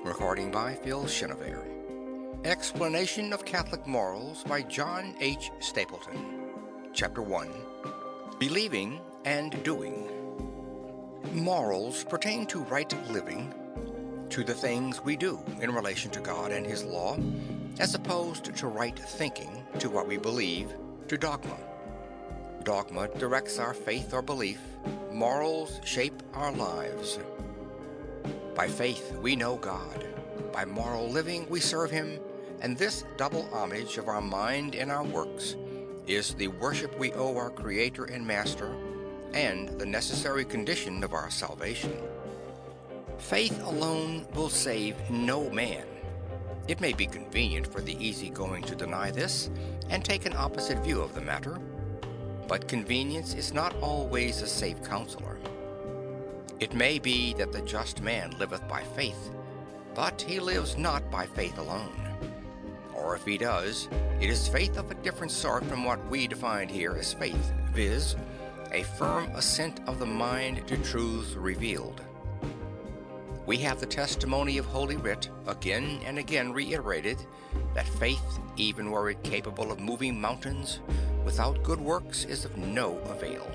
Recording by Phil Chenevert. Explanation of Catholic Morals by John H. Stapleton. Chapter 1. Believing and Doing. Morals pertain to right living, to the things we do in relation to God and His law, as opposed to right thinking, to what we believe, to dogma. Dogma directs our faith or belief. Morals shape our lives. By faith we know God. By moral living we serve Him, and this double homage of our mind and our works is the worship we owe our Creator and Master, and the necessary condition of our salvation. Faith alone will save no man. It may be convenient for the easygoing to deny this and take an opposite view of the matter, but convenience is not always a safe counselor. It may be that the just man liveth by faith, but he lives not by faith alone. Or if he does, it is faith of a different sort from what we define here as faith, viz., a firm assent of the mind to truths revealed. We have the testimony of Holy Writ, again and again reiterated, that faith, even were it capable of moving mountains, without good works is of no avail.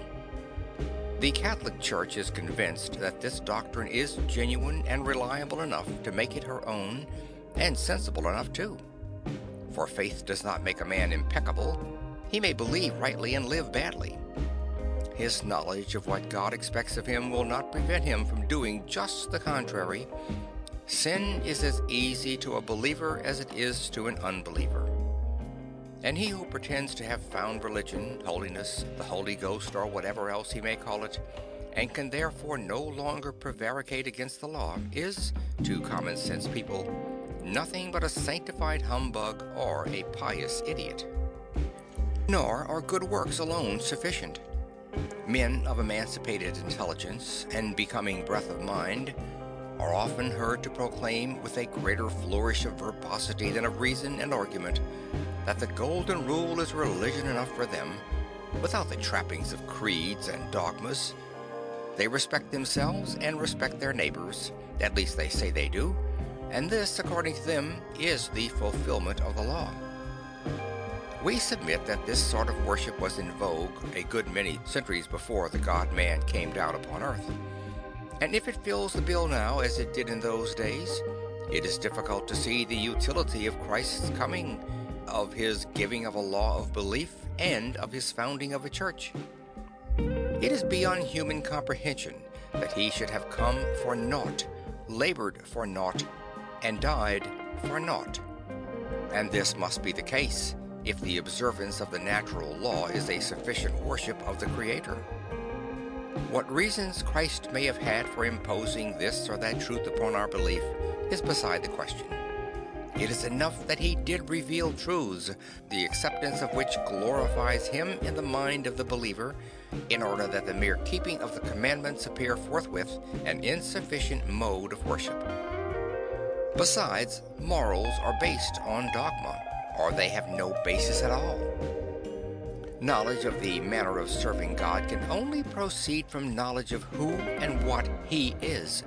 The Catholic Church is convinced that this doctrine is genuine and reliable enough to make it her own, and sensible enough too. For faith does not make a man impeccable. He may believe rightly and live badly. His knowledge of what God expects of him will not prevent him from doing just the contrary. Sin is as easy to a believer as it is to an unbeliever. And he who pretends to have found religion, holiness, the Holy Ghost, or whatever else he may call it, and can therefore no longer prevaricate against the law, is, to common sense people, nothing but a sanctified humbug or a pious idiot. Nor are good works alone sufficient. Men of emancipated intelligence and becoming breadth of mind are often heard to proclaim with a greater flourish of verbosity than of reason and argument that the golden rule is religion enough for them, without the trappings of creeds and dogmas. They respect themselves and respect their neighbors, at least they say they do, and this, according to them, is the fulfillment of the law. We submit that this sort of worship was in vogue a good many centuries before the God-man came down upon earth. And if it fills the bill now as it did in those days, it is difficult to see the utility of Christ's coming, of his giving of a law of belief, and of his founding of a church. It is beyond human comprehension that he should have come for naught, labored for naught, and died for naught. And this must be the case if the observance of the natural law is a sufficient worship of the Creator. What reasons Christ may have had for imposing this or that truth upon our belief is beside the question. It is enough that he did reveal truths, the acceptance of which glorifies him in the mind of the believer, in order that the mere keeping of the commandments appear forthwith an insufficient mode of worship. Besides, morals are based on dogma, or they have no basis at all. Knowledge of the manner of serving God can only proceed from knowledge of who and what He is.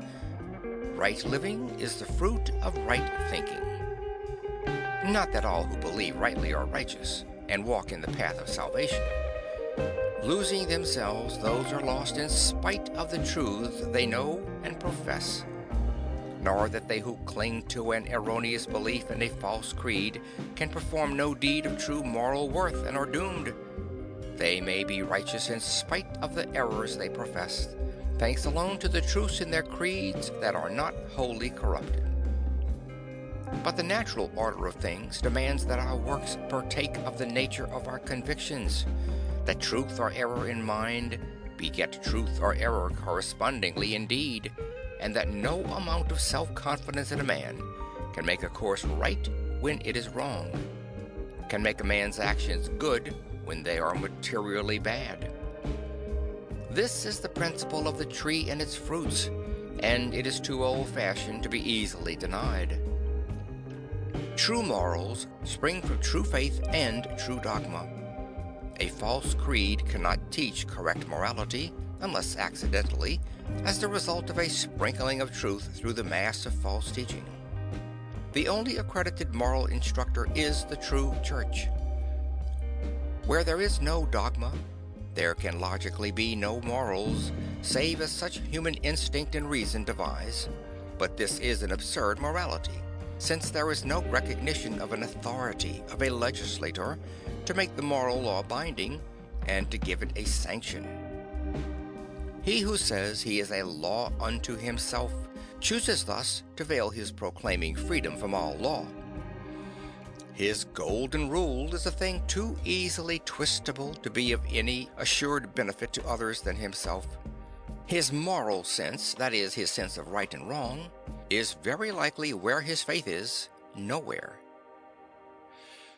Right living is the fruit of right thinking. Not that all who believe rightly are righteous, and walk in the path of salvation. Losing themselves, those are lost in spite of the truths they know and profess. Nor that they who cling to an erroneous belief in a false creed can perform no deed of true moral worth and are doomed. They may be righteous in spite of the errors they profess, thanks alone to the truths in their creeds that are not wholly corrupted. But the natural order of things demands that our works partake of the nature of our convictions, that truth or error in mind beget truth or error correspondingly in deed, and that no amount of self-confidence in a man can make a course right when it is wrong, can make a man's actions good when they are materially bad. This is the principle of the tree and its fruits, and it is too old-fashioned to be easily denied. True morals spring from true faith and true dogma. A false creed cannot teach correct morality, unless accidentally, as the result of a sprinkling of truth through the mass of false teaching. The only accredited moral instructor is the true church. Where there is no dogma, there can logically be no morals, save as such human instinct and reason devise. But this is an absurd morality, since there is no recognition of an authority, of a legislator, to make the moral law binding, and to give it a sanction. He who says he is a law unto himself chooses thus to veil his proclaiming freedom from all law. His golden rule is a thing too easily twistable to be of any assured benefit to others than himself. His moral sense, that is, his sense of right and wrong, is very likely where his faith is, nowhere.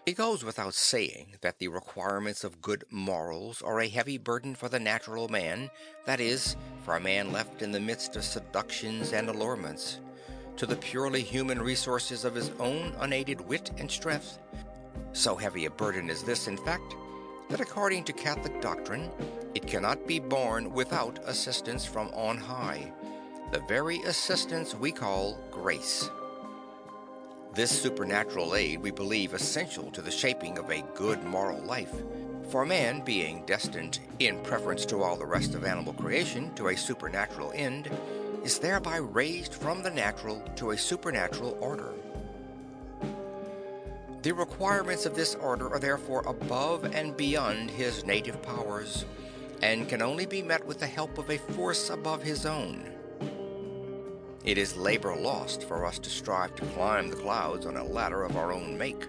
It goes without saying that the requirements of good morals are a heavy burden for the natural man, that is, for a man left in the midst of seductions and allurements, to the purely human resources of his own unaided wit and strength. So heavy a burden is this, in fact, that according to Catholic doctrine, it cannot be borne without assistance from on high, the very assistance we call grace. This supernatural aid we believe essential to the shaping of a good moral life, for man being destined, in preference to all the rest of animal creation, to a supernatural end, is thereby raised from the natural to a supernatural order. The requirements of this order are therefore above and beyond his native powers, and can only be met with the help of a force above his own. It is labor lost for us to strive to climb the clouds on a ladder of our own make.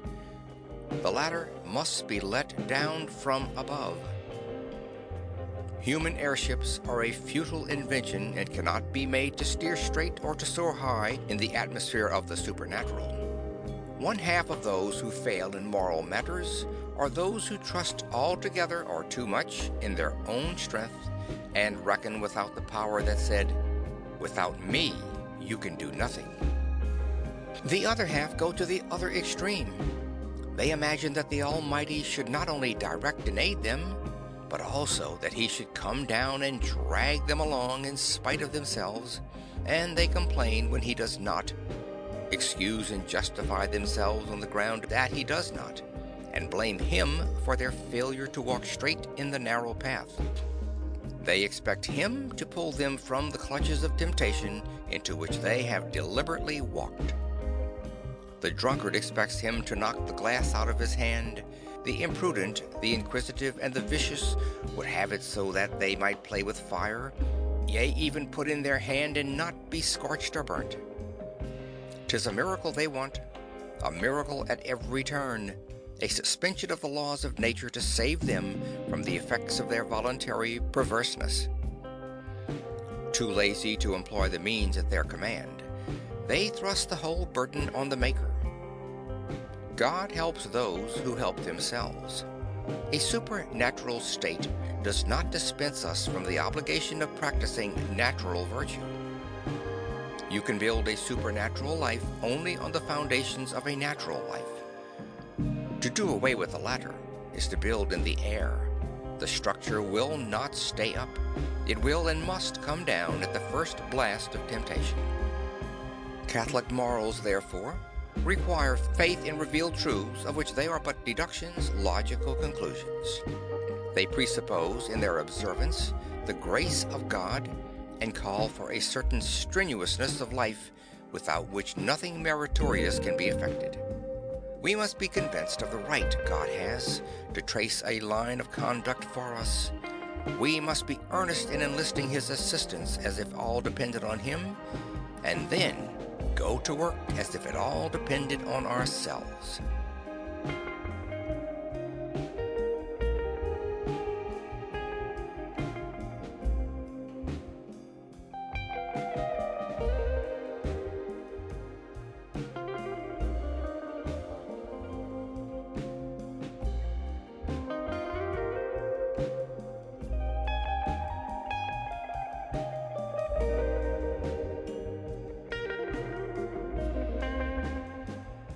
The ladder must be let down from above. Human airships are a futile invention and cannot be made to steer straight or to soar high in the atmosphere of the supernatural. One half of those who fail in moral matters are those who trust altogether or too much in their own strength and reckon without the power that said, "Without me, you can do nothing." The other half go to the other extreme. They imagine that the Almighty should not only direct and aid them, but also that he should come down and drag them along in spite of themselves, and they complain when he does not, excuse and justify themselves on the ground that he does not, and blame him for their failure to walk straight in the narrow path. They expect him to pull them from the clutches of temptation into which they have deliberately walked. The drunkard expects him to knock the glass out of his hand. The imprudent, the inquisitive, and the vicious would have it so that they might play with fire, yea, even put in their hand and not be scorched or burnt. 'Tis a miracle they want, a miracle at every turn, a suspension of the laws of nature to save them from the effects of their voluntary perverseness. Too lazy to employ the means at their command, they thrust the whole burden on the Maker. God helps those who help themselves. A supernatural state does not dispense us from the obligation of practicing natural virtue. You can build a supernatural life only on the foundations of a natural life. To do away with the latter is to build in the air. The structure will not stay up. It will and must come down at the first blast of temptation. Catholic morals, therefore, require faith in revealed truths of which they are but deductions, logical conclusions. They presuppose in their observance the grace of God and call for a certain strenuousness of life without which nothing meritorious can be effected. We must be convinced of the right God has to trace a line of conduct for us. We must be earnest in enlisting his assistance as if all depended on him, and then go to work as if it all depended on ourselves.